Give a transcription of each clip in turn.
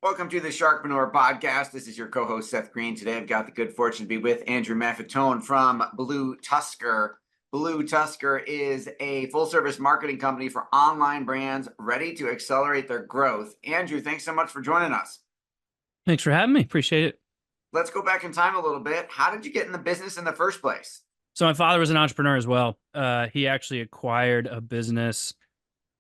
Welcome to the Sharkpreneur podcast. This is your co-host, Seth Greene. Today, I've got the good fortune to be with Andrew Maffettone from BlueTuskr. BlueTuskr is a full-service marketing company for online brands ready to accelerate their growth. Andrew, thanks so much for joining us. Thanks for having me. Appreciate it. Let's go back in time a little bit. How did you get in the business in the first place? So my father was an entrepreneur as well. He actually acquired a business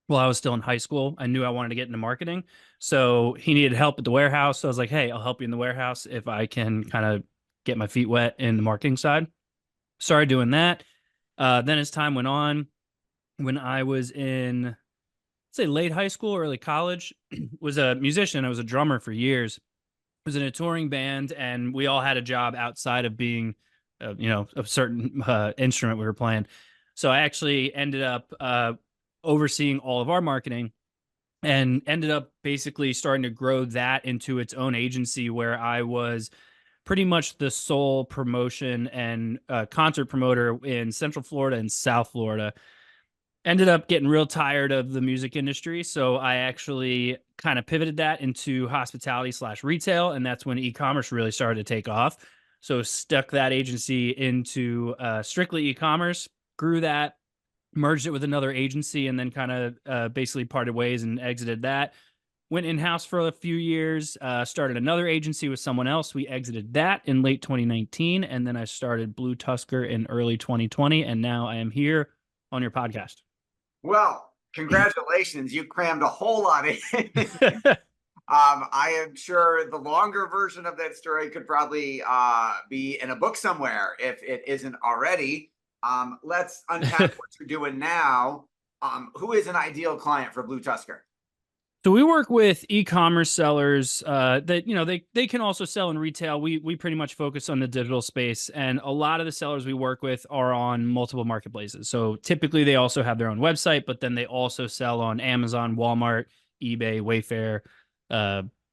while I was still in high school. I knew I wanted to get into marketing. So he needed help at the warehouse. So I was like, hey, I'll help you in the warehouse if I can kind of get my feet wet in the marketing side. Started doing that. Then as time went on, when I was in, say, late high school, early college, was a musician. I was a drummer for years. I was in a touring band, and we all had a job outside of being, a certain instrument we were playing. So I actually ended up overseeing all of our marketing and ended up basically starting to grow that into its own agency where I was pretty much the sole promotion and concert promoter in Central Florida and South Florida. Ended up getting real tired of the music industry. So I actually kind of pivoted that into hospitality/retail. And that's when e-commerce really started to take off. So stuck that agency into strictly e-commerce, grew that, merged it with another agency, and then kind of basically parted ways and exited that. Went in-house for a few years, started another agency with someone else. We exited that in late 2019. And then I started BlueTuskr in early 2020. And now I am here on your podcast. Well, congratulations. You crammed a whole lot in. I am sure the longer version of that story could probably be in a book somewhere if it isn't already. Let's unpack what you're doing now. Who is an ideal client for BlueTuskr? So we work with e-commerce sellers that they can also sell in retail. We pretty much focus on the digital space, and a lot of the sellers we work with are on multiple marketplaces. So typically they also have their own website, but then they also sell on Amazon, Walmart, eBay, Wayfair,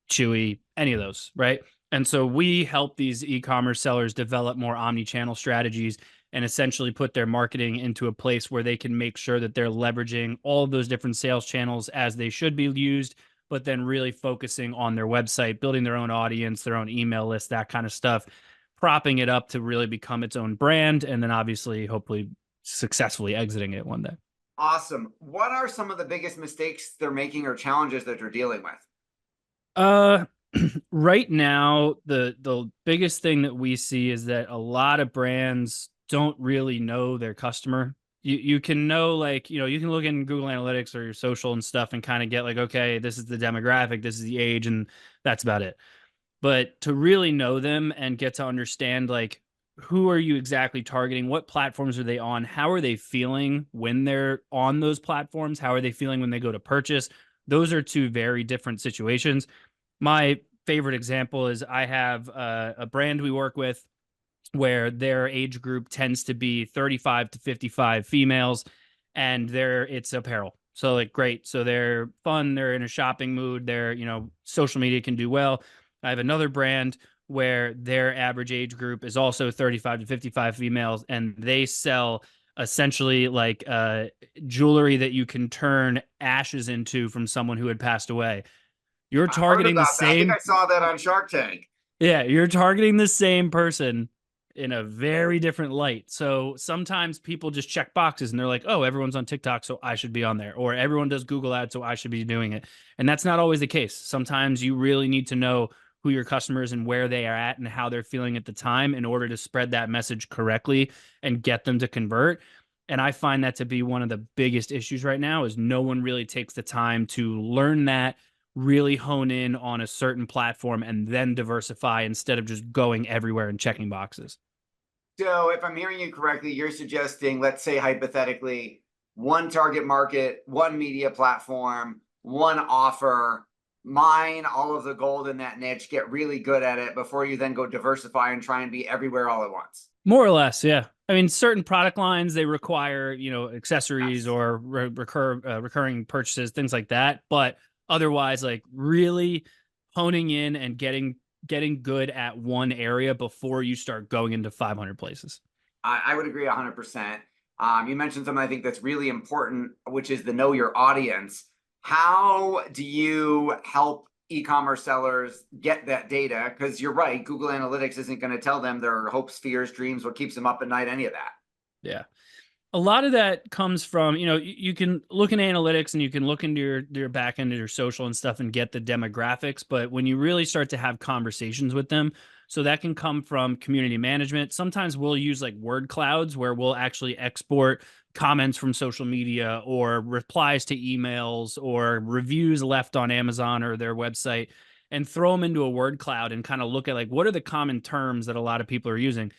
Chewy, any of those, right? And so we help these e-commerce sellers develop more omni-channel strategies and essentially put their marketing into a place where they can make sure that they're leveraging all of those different sales channels as they should be used, but then really focusing on their website, building their own audience, their own email list, that kind of stuff, propping it up to really become its own brand, and then obviously, hopefully, successfully exiting it one day. Awesome. What are some of the biggest mistakes they're making or challenges that you're dealing with? Right now, the biggest thing that we see is that a lot of brands don't really know their customer. You can know, like, you can look in Google Analytics or your social and stuff and kind of get like, okay, this is the demographic, this is the age, and that's about it. But to really know them and get to understand, like, who are you exactly targeting? What platforms are they on? How are they feeling when they're on those platforms? How are they feeling when they go to purchase? Those are two very different situations. My favorite example is I have a brand we work with where their age group tends to be 35 to 55 females, and it's apparel. So, like, great. So they're fun, they're in a shopping mood, social media can do well. I have another brand where their average age group is also 35 to 55 females, and they sell essentially like jewelry that you can turn ashes into from someone who had passed away. You're I heard targeting the about that. I think same. I saw that on Shark Tank. Yeah, you're targeting the same person in a very different light. So sometimes people just check boxes and they're like, oh, everyone's on TikTok, so I should be on there. Or everyone does Google ads, so I should be doing it. And that's not always the case. Sometimes you really need to know who your customers and where they are at and how they're feeling at the time in order to spread that message correctly and get them to convert. And I find that to be one of the biggest issues right now is no one really takes the time to learn that, really hone in on a certain platform, and then diversify instead of just going everywhere and checking boxes. So if I'm hearing you correctly, you're suggesting, let's say hypothetically, one target market, one media platform, one offer, mine all of the gold in that niche, get really good at it before you then go diversify and try and be everywhere all at once. More or less, yeah. I mean, certain product lines, they require, accessories Yes. or recurring purchases, things like that. But otherwise, like, really honing in and getting good at one area before you start going into 500 places. I would agree 100%. You mentioned something I think that's really important, which is the know your audience. How do you help e-commerce sellers get that data? Because you're right, Google Analytics isn't going to tell them their hopes, fears, dreams, what keeps them up at night, any of that. Yeah. A lot of that comes from, you can look in analytics and you can look into your back end of your social and stuff and get the demographics. But when you really start to have conversations with them, so that can come from community management. Sometimes we'll use like word clouds where we'll actually export comments from social media or replies to emails or reviews left on Amazon or their website and throw them into a word cloud and kind of look at like what are the common terms that a lot of people are using.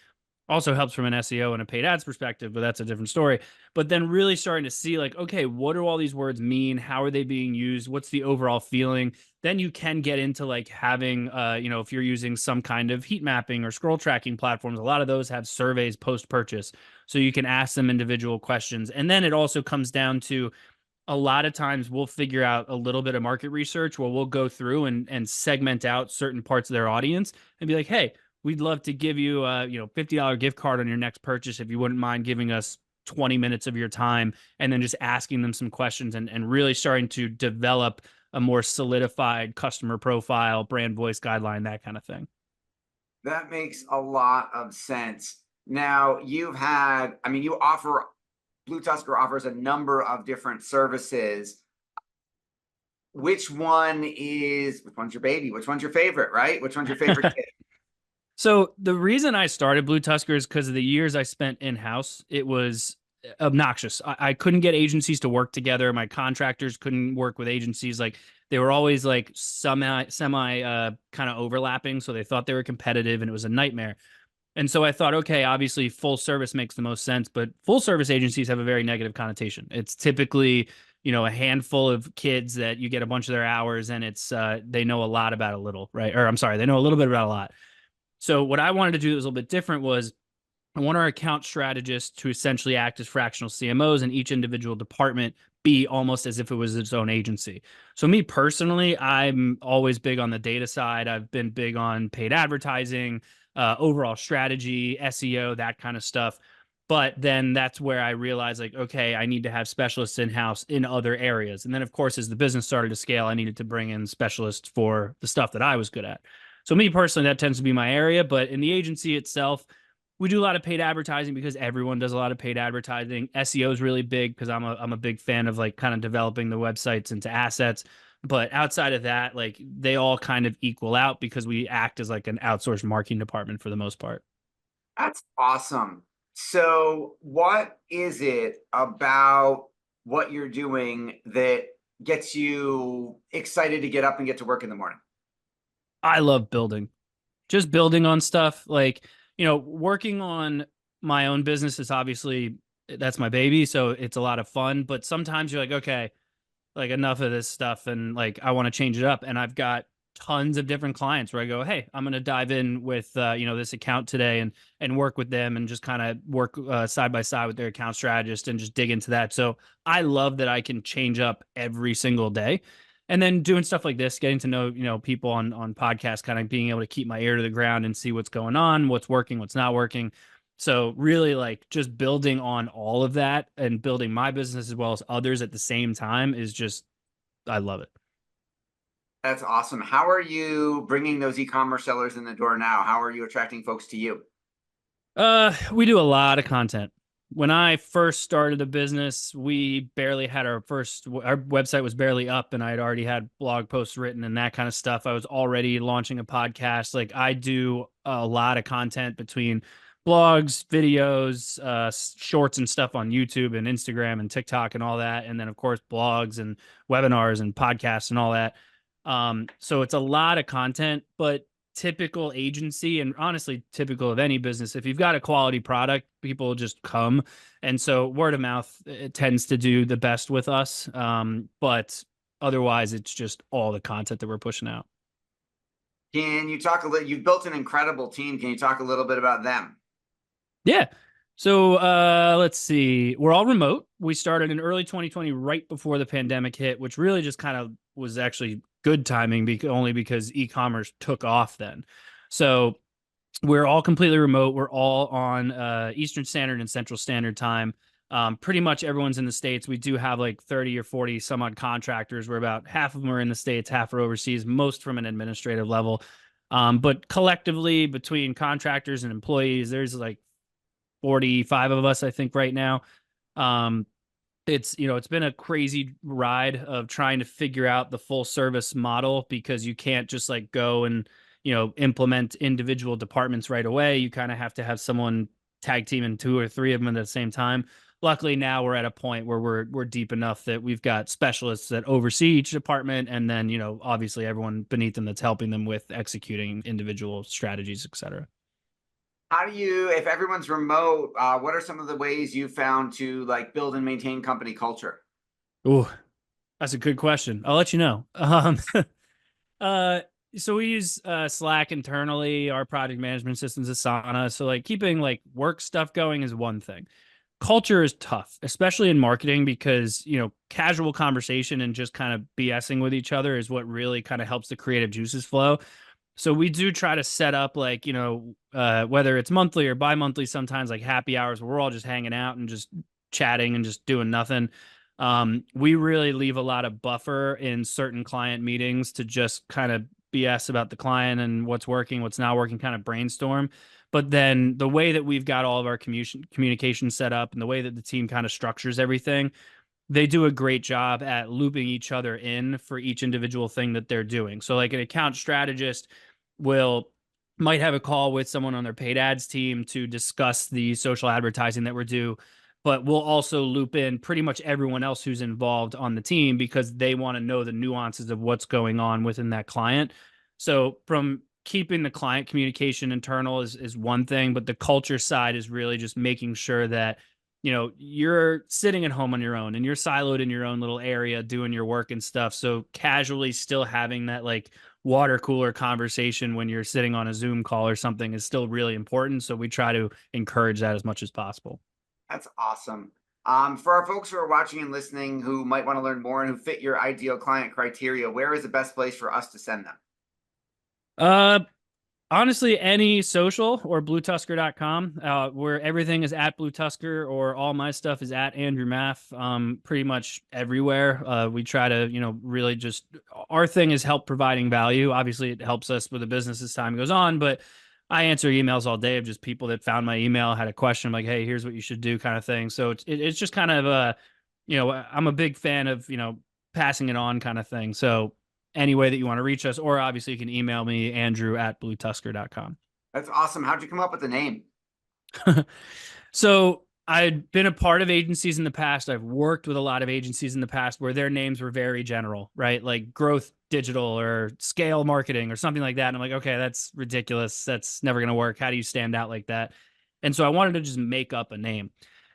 Also helps from an SEO and a paid ads perspective, but that's a different story. But then really starting to see like, okay, what do all these words mean? How are they being used? What's the overall feeling? Then you can get into like having, if you're using some kind of heat mapping or scroll tracking platforms, a lot of those have surveys post purchase. So you can ask them individual questions. And then it also comes down to a lot of times we'll figure out a little bit of market research where we'll go through and segment out certain parts of their audience and be like, hey, we'd love to give you a $50 gift card on your next purchase if you wouldn't mind giving us 20 minutes of your time, and then just asking them some questions and really starting to develop a more solidified customer profile, brand voice guideline, that kind of thing. That makes a lot of sense. Now you offer, BlueTuskr offers a number of different services. Which one's your baby? Which one's your favorite, right? Which one's your favorite kid? So the reason I started BlueTuskr is because of the years I spent in-house. It was obnoxious. I couldn't get agencies to work together. My contractors couldn't work with agencies. Like they were always like semi kind of overlapping. So they thought they were competitive and it was a nightmare. And so I thought, okay, obviously full service makes the most sense, but full service agencies have a very negative connotation. It's typically, a handful of kids that you get a bunch of their hours and it's, they know a lot about a little, right? Or I'm sorry, they know a little bit about a lot. So what I wanted to do that was a little bit different was I want our account strategists to essentially act as fractional CMOs and each individual department be almost as if it was its own agency. So me personally, I'm always big on the data side. I've been big on paid advertising, overall strategy, SEO, that kind of stuff. But then that's where I realized like, okay, I need to have specialists in-house in other areas. And then of course, as the business started to scale, I needed to bring in specialists for the stuff that I was good at. So me personally, that tends to be my area. But in the agency itself, we do a lot of paid advertising because everyone does a lot of paid advertising. SEO is really big because I'm a big fan of like kind of developing the websites into assets. But outside of that, like they all kind of equal out because we act as like an outsourced marketing department for the most part. That's awesome. So what is it about what you're doing that gets you excited to get up and get to work in the morning? I love building, just building on stuff like, working on my own business is obviously that's my baby. So it's a lot of fun, but sometimes you're like, okay, like enough of this stuff. And like, I want to change it up. And I've got tons of different clients where I go, hey, I'm going to dive in with, this account today and work with them and just kind of work side by side with their account strategist and just dig into that. So I love that I can change up every single day. And then doing stuff like this, getting to know, people on podcasts, kind of being able to keep my ear to the ground and see what's going on, what's working, what's not working. So really like just building on all of that and building my business as well as others at the same time is just, I love it. That's awesome. How are you bringing those e-commerce sellers in the door now? How are you attracting folks to you? We do a lot of content. When I first started the business, we barely had our website was barely up and I had already had blog posts written and that kind of stuff. I was already launching a podcast. Like I do a lot of content between blogs, videos, shorts and stuff on YouTube and Instagram and TikTok and all that. And then of course, blogs and webinars and podcasts and all that. So it's a lot of content, but typical agency and honestly typical of any business, if you've got a quality product, people just come. And so word of mouth, it tends to do the best with us. But otherwise it's just all the content that we're pushing out. Can you talk a little, you've built an incredible team. Can you talk a little bit about them? Yeah. So let's see. We're all remote. We started in early 2020, right before the pandemic hit, which really just kind of was actually good timing only because e-commerce took off then. So we're all completely remote. We're all on Eastern Standard and Central Standard Time. Pretty much everyone's in the States. We do have like 30 or 40 some odd contractors, where about half of them are in the States, half are overseas, most from an administrative level. But collectively, between contractors and employees, there's like 45 of us, I think, right now. Um, it's been a crazy ride of trying to figure out the full service model, because you can't just like go and implement individual departments right away. You kind of have to have someone tag team in two or three of them at the same time. Luckily, now we're at a point where we're deep enough that we've got specialists that oversee each department, and then obviously everyone beneath them that's helping them with executing individual strategies, etc. How do you, if everyone's remote, what are some of the ways you found to like build and maintain company culture? Ooh, that's a good question. I'll let you know. Uh, so we use Slack internally. Our project management system's Asana. So like keeping like work stuff going is one thing. Culture is tough, especially in marketing, because casual conversation and just kind of BSing with each other is what really kind of helps the creative juices flow. So we do try to set up like whether it's monthly or bi-monthly, sometimes like happy hours where we're all just hanging out and just chatting and just doing nothing. We really leave a lot of buffer in certain client meetings to just kind of BS about the client and what's working, what's not working, kind of brainstorm. But then the way that we've got all of our communication set up and the way that the team kind of structures everything, they do a great job at looping each other in for each individual thing that they're doing. So like an account strategist might have a call with someone on their paid ads team to discuss the social advertising that we're due, but we'll also loop in pretty much everyone else who's involved on the team, because they want to know the nuances of what's going on within that client. So from keeping the client communication internal is one thing, but the culture side is really just making sure that you're sitting at home on your own and you're siloed in your own little area doing your work and stuff. So casually still having that like water cooler conversation when you're sitting on a Zoom call or something is still really important. So we try to encourage that as much as possible. That's awesome. For our folks who are watching and listening who might want to learn more and who fit your ideal client criteria, where is the best place for us to send them? Uh, Honestly, any social or BlueTuskr.com, where everything is at BlueTuskr, or all my stuff is at Andrew Maff. Pretty much everywhere. We try to, really just, our thing is help providing value. Obviously, it helps us with the business as time goes on, but I answer emails all day of just people that found my email, had a question like, hey, here's what you should do, kind of thing. So it's just kind of I'm a big fan of passing it on, kind of thing. So any way that you want to reach us, or obviously you can email me, Andrew@BlueTuskr.com. That's awesome. How'd you come up with the name? So I'd been a part of agencies in the past. I've worked with a lot of agencies in the past where their names were very general, right? Like growth digital or scale marketing or something like that. And I'm like, okay, that's ridiculous. That's never going to work. How do you stand out like that? And so I wanted to just make up a name.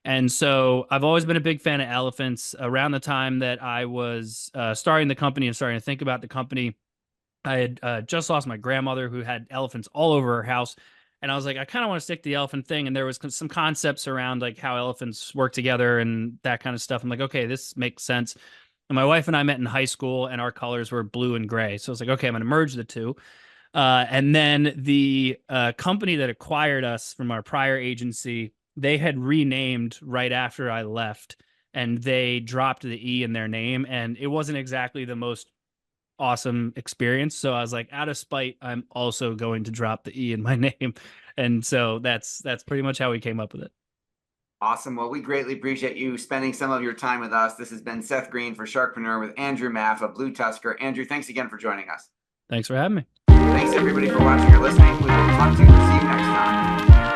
And so I've always been a big fan of elephants. Around the time that I was starting the company and starting to think about the company, I had just lost my grandmother, who had elephants all over her house. And I was like, I kind of want to stick to the elephant thing. And there was some concepts around like how elephants work together and that kind of stuff. I'm like, okay, this makes sense. And my wife and I met in high school, and our colors were blue and gray. So I was like, okay, I'm going to merge the two. And then the company that acquired us from our prior agency, they had renamed right after I left, and they dropped the E in their name. And it wasn't exactly the most awesome experience. So I was like, out of spite, I'm also going to drop the E in my name. And so that's pretty much how we came up with it. Awesome. Well, we greatly appreciate you spending some of your time with us. This has been Seth Greene for Sharkpreneur with Andrew Maff of BlueTuskr. Andrew, thanks again for joining us. Thanks for having me. Thanks everybody for watching or listening. We will talk to you. See you next time.